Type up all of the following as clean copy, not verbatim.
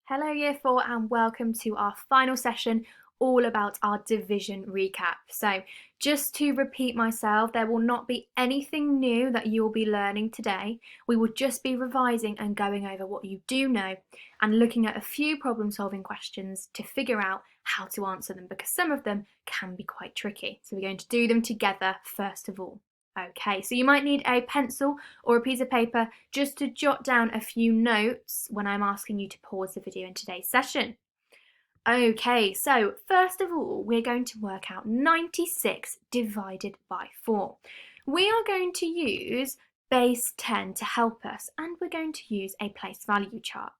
Hello Year 4 and welcome to our final session all about our division recap. So just to repeat myself, there will not be anything new that you will be learning today. We will just be revising and going over what you do know and looking at a few problem solving questions to figure out how to answer them because some of them can be quite tricky. So we're going to do them together first of all. Okay, so you might need a pencil or a piece of paper just to jot down a few notes when I'm asking you to pause the video in today's session. Okay, so first of all, we're going to work out 96 divided by 4. We are going to use base 10 to help us, and we're going to use a place value chart.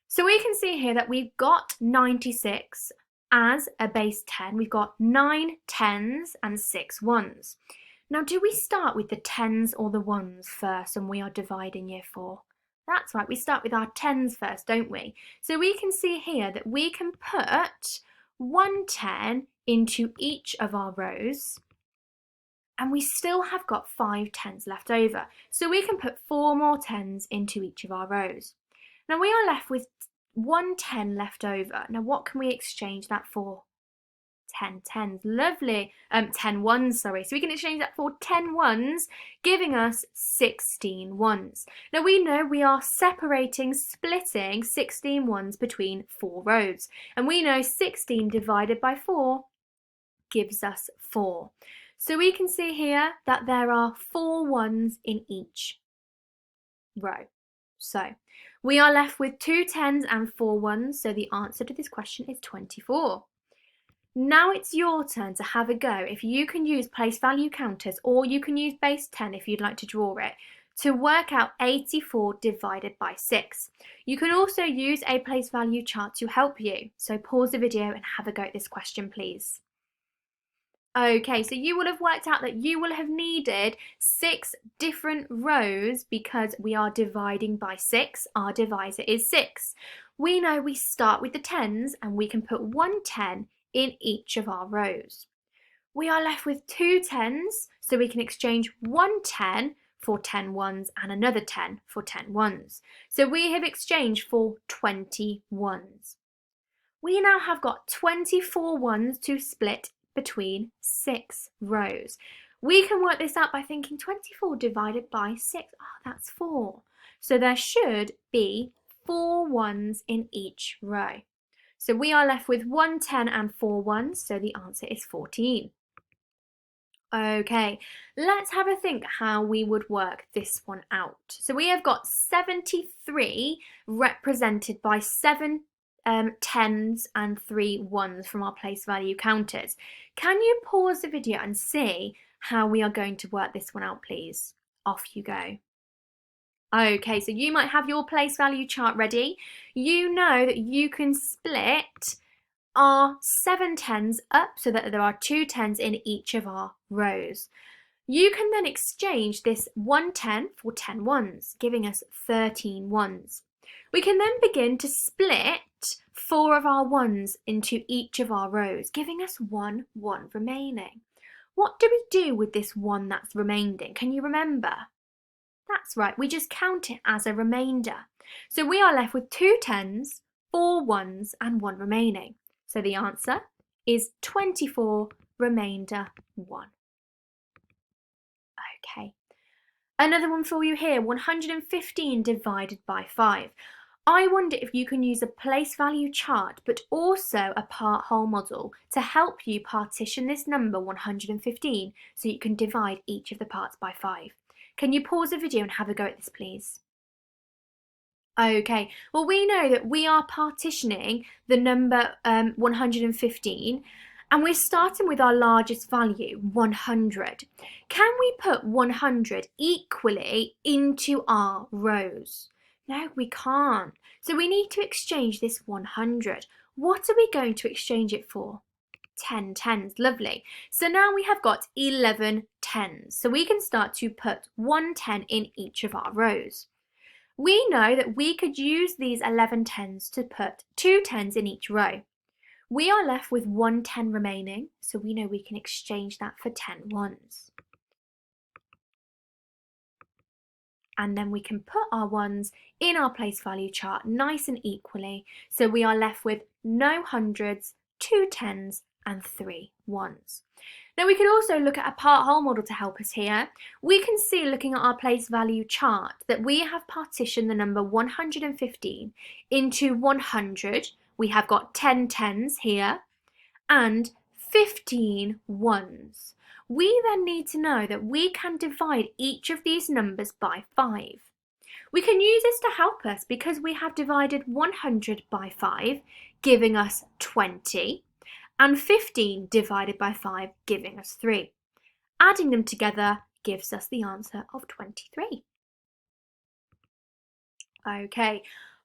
So we can see here that we've got 96 as a base 10. We've got 9 tens and 6 ones. Now, do we start with the tens or the ones first when we are dividing year 4? That's right, we start with our tens first, don't we? So we can see here that we can put 1 10 into each of our rows, and we still have got 5 tens left over. So we can put 4 more tens into each of our rows. Now we are left with 1 10 left over. Now what can we exchange that for? 10 tens, lovely, 10 ones, sorry. So we can exchange that for 10 ones, giving us 16 ones. Now we know we are splitting 16 ones between 4 rows. And we know 16 divided by 4 gives us 4. So we can see here that there are 4 ones in each row. So we are left with 2 tens and 4 ones. So the answer to this question is 24. Now it's your turn to have a go. If you can use place value counters or you can use base 10 if you'd like to draw it to work out 84 divided by 6. You can also use a place value chart to help you. So pause the video and have a go at this question, please. Okay, so you will have worked out that you will have needed 6 different rows because we are dividing by 6. Our divisor is 6. We know we start with the tens and we can put 1 10 in each of our rows. We are left with 2 tens, so we can exchange 1 10 for 10 ones and another 10 for 10 ones. So we have exchanged for 20 ones. We now have got 24 ones to split between 6 rows. We can work this out by thinking 24 divided by 6, that's 4. So there should be 4 ones in each row. So we are left with 1 10 and 4 ones, so the answer is 14. Okay, let's have a think how we would work this one out. So we have got 73 represented by 7 tens and 3 ones from our place value counters. Can you pause the video and see how we are going to work this one out, please? Off you go. Okay, so you might have your place value chart ready. You know that you can split our 7 tens up so that there are 2 tens in each of our rows. You can then exchange this 1 10 for 10 ones, giving us 13 ones. We can then begin to split 4 of our ones into each of our rows, giving us 1 1 remaining. What do we do with this 1 that's remaining? Can you remember? That's right, we just count it as a remainder. So we are left with 2 tens, 4 ones and 1 remaining. So the answer is 24 remainder 1. Okay, another one for you here, 115 divided by 5. I wonder if you can use a place value chart but also a part whole model to help you partition this number 115 so you can divide each of the parts by 5. Can you pause the video and have a go at this, please? Okay, well we know that we are partitioning the number 115 and we're starting with our largest value, 100. Can we put 100 equally into our rows? No, we can't. So we need to exchange this 100. What are we going to exchange it for? 10 tens, lovely. So now we have got 11 tens. So we can start to put 1 10 in each of our rows. We know that we could use these 11 tens to put 2 tens in each row. We are left with 1 10 remaining, so we know we can exchange that for 10 ones. and then we can put our ones in our place value chart nice and equally, so we are left with no hundreds, 2 tens and 3 ones. Now we can also look at a part whole model to help us here. We can see, looking at our place value chart, that we have partitioned the number 115 into 100. We have got 10 tens here and 15 ones. We then need to know that we can divide each of these numbers by 5. We can use this to help us because we have divided 100 by 5, giving us 20, and 15 divided by 5, giving us 3. Adding them together gives us the answer of 23. Okay,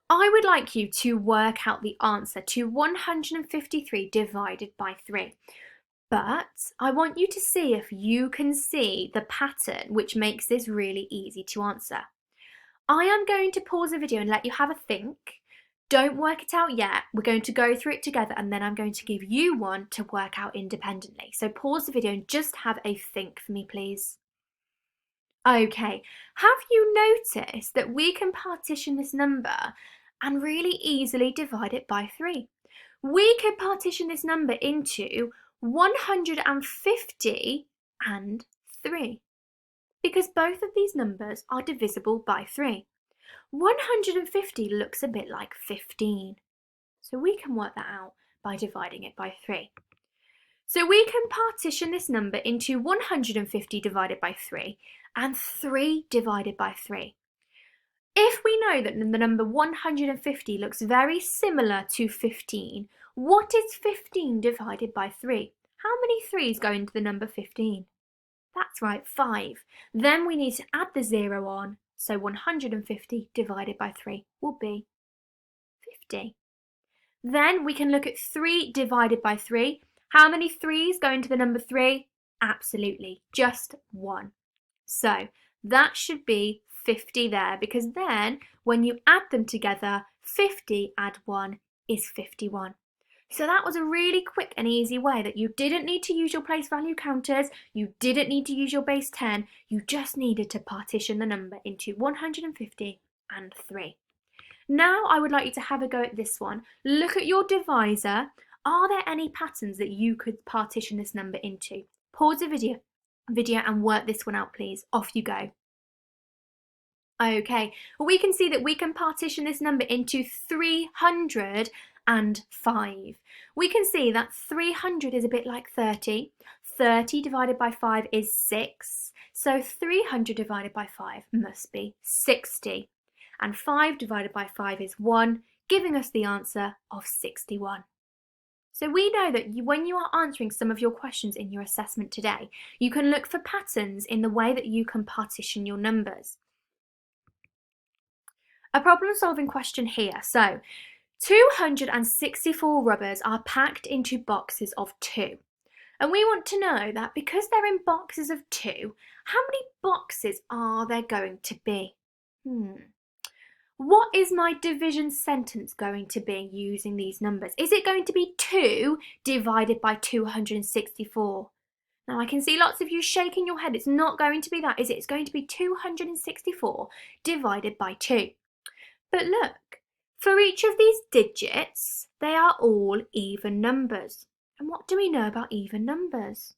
I would like you to work out the answer to 153 divided by 3. But I want you to see if you can see the pattern which makes this really easy to answer. I am going to pause the video and let you have a think. Don't work it out yet. We're going to go through it together and then I'm going to give you one to work out independently. So pause the video and just have a think for me, please. Okay, have you noticed that we can partition this number and really easily divide it by 3? We could partition this number into 150 and 3 because both of these numbers are divisible by 3. 150 looks a bit like 15, so we can work that out by dividing it by 3. So we can partition this number into 150 divided by 3 and 3 divided by 3. If we know that the number 150 looks very similar to 15, what is 15 divided by 3? How many 3's go into the number 15? That's right, 5. Then we need to add the 0 on, so 150 divided by 3 will be 50. Then we can look at 3 divided by 3. How many 3's go into the number 3? Absolutely, just 1. So that should be 50 there, because then when you add them together, 50 add 1 is 51. So that was a really quick and easy way that you didn't need to use your place value counters, you didn't need to use your base 10, you just needed to partition the number into 150 and 3. Now I would like you to have a go at this one. Look at your divisor. Are there any patterns that you could partition this number into? Pause the video and work this one out, please. Off you go. Okay, well, we can see that we can partition this number into 305. We can see that 300 is a bit like 30. 30 divided by 5 is 6. So 300 divided by 5 must be 60. And 5 divided by 5 is 1, giving us the answer of 61. So we know that when you are answering some of your questions in your assessment today, you can look for patterns in the way that you can partition your numbers. A problem-solving question here. So 264 rubbers are packed into boxes of 2. And we want to know that because they're in boxes of 2, how many boxes are there going to be? What is my division sentence going to be using these numbers? Is it going to be 2 divided by 264? Now I can see lots of you shaking your head. It's not going to be that, is it? It's going to be 264 divided by 2. But look, for each of these digits, they are all even numbers. And what do we know about even numbers?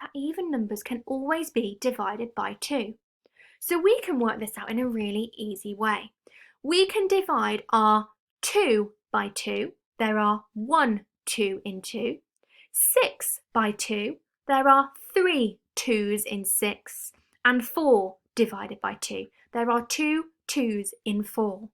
That even numbers can always be divided by 2. So we can work this out in a really easy way. We can divide our 2 by 2. There are 1 2 in 2. 6 by 2. There are 3 2's in 6. And 4 divided by 2. There are 2 2's in 4.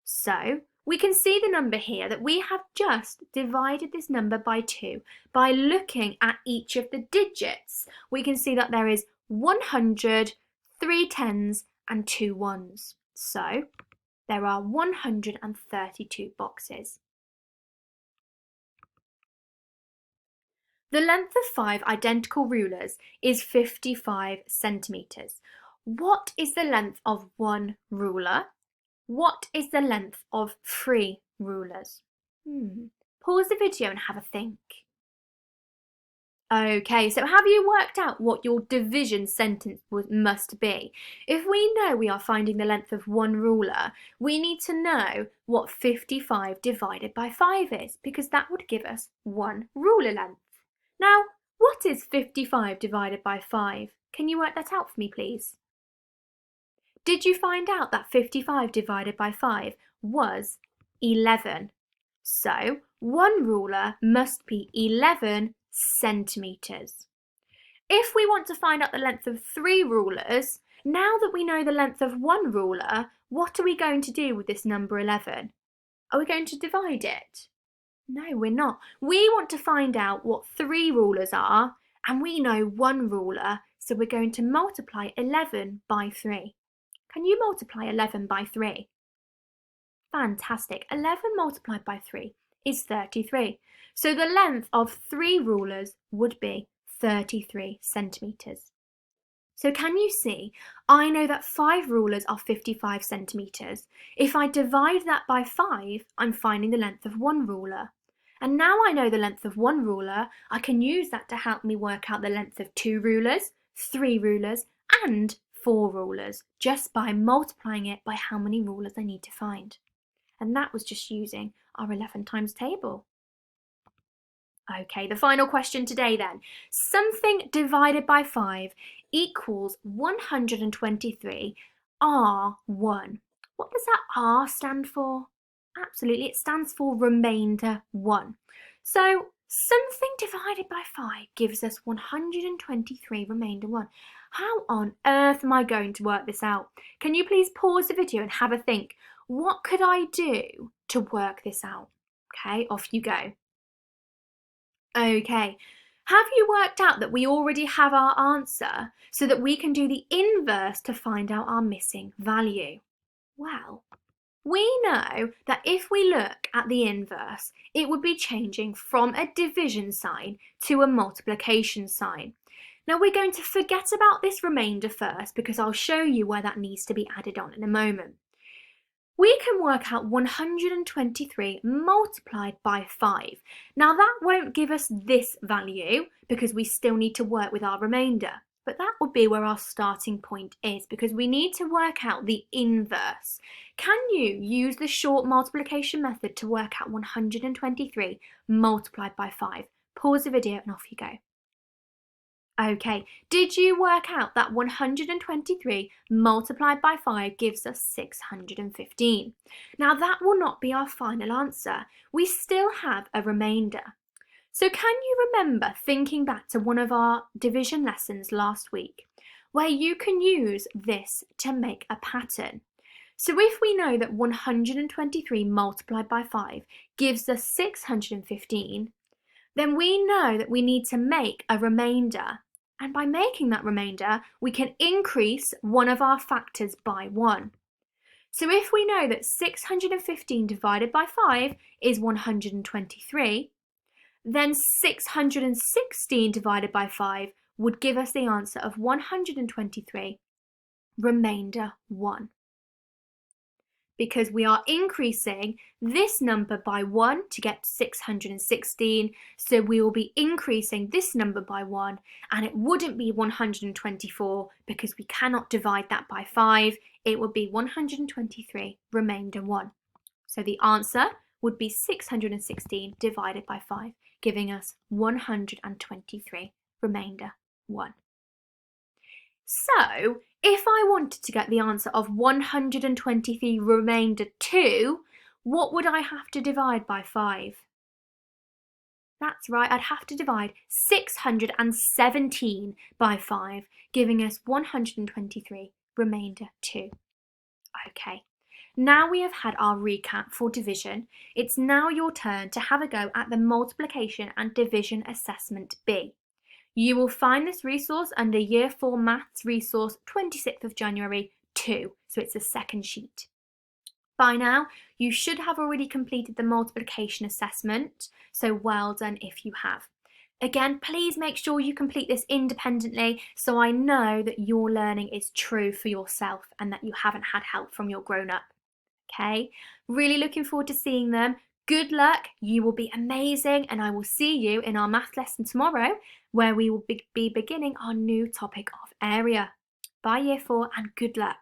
So we can see the number here that we have just divided this number by 2 by looking at each of the digits. We can see that there is 100, 3 tens and 2 ones. So there are 132 boxes. The length of 5 identical rulers is 55 centimetres. What is the length of one ruler? What is the length of 3 rulers? Pause the video and have a think. Okay, so have you worked out what your division sentence must be? If we know we are finding the length of one ruler, we need to know what 55 divided by 5 is, because that would give us one ruler length. Now, what is 55 divided by 5? Can you work that out for me, please? Did you find out that 55 divided by 5 was 11? So, one ruler must be 11 centimetres. If we want to find out the length of 3 rulers, now that we know the length of one ruler, what are we going to do with this number 11? Are we going to divide it? No, we're not. We want to find out what 3 rulers are, and we know one ruler, so we're going to multiply 11 by 3. Can you multiply 11 by 3? Fantastic. 11 multiplied by 3 is 33. So the length of 3 rulers would be 33 centimetres. So can you see, I know that 5 rulers are 55 centimetres. If I divide that by 5, I'm finding the length of one ruler. And now I know the length of one ruler, I can use that to help me work out the length of 2 rulers, 3 rulers, and 4 rulers, just by multiplying it by how many rulers I need to find. And that was just using our 11 times table. Okay, the final question today then. Something divided by 5 equals 123 R1. What does that R stand for? Absolutely, it stands for remainder 1. So something divided by 5 gives us 123 remainder 1. How on earth am I going to work this out? Can you please pause the video and have a think? What could I do to work this out? Okay, off you go. Okay, have you worked out that we already have our answer so that we can do the inverse to find out our missing value? Well, we know that if we look at the inverse, it would be changing from a division sign to a multiplication sign. Now we're going to forget about this remainder first because I'll show you where that needs to be added on in a moment. We can work out 123 multiplied by 5. Now that won't give us this value because we still need to work with our remainder. But that would be where our starting point is because we need to work out the inverse. Can you use the short multiplication method to work out 123 multiplied by 5? Pause the video and off you go. Okay, did you work out that 123 multiplied by 5 gives us 615? Now that will not be our final answer. We still have a remainder. So can you remember thinking back to one of our division lessons last week where you can use this to make a pattern? So if we know that 123 multiplied by 5 gives us 615, then we know that we need to make a remainder. And by making that remainder, we can increase one of our factors by 1. So if we know that 615 divided by 5 is 123, then 616 divided by 5 would give us the answer of 123, remainder 1. Because we are increasing this number by 1 to get 616, so we will be increasing this number by 1, and it wouldn't be 124 because we cannot divide that by 5. It would be 123 remainder 1. So the answer would be 616 divided by 5, giving us 123 remainder 1. So, if I wanted to get the answer of 123 remainder 2, what would I have to divide by 5? That's right, I'd have to divide 617 by 5, giving us 123 remainder 2. Okay, now we have had our recap for division. It's now your turn to have a go at the multiplication and division assessment B. You will find this resource under Year 4 Maths resource 26th of January 2, so it's the second sheet. By now, you should have already completed the multiplication assessment, so well done if you have. Again, please make sure you complete this independently so I know that your learning is true for yourself and that you haven't had help from your grown-up. Okay, really looking forward to seeing them. Good luck, you will be amazing, and I will see you in our math lesson tomorrow, where we will be beginning our new topic of area. Bye, Year 4, and good luck.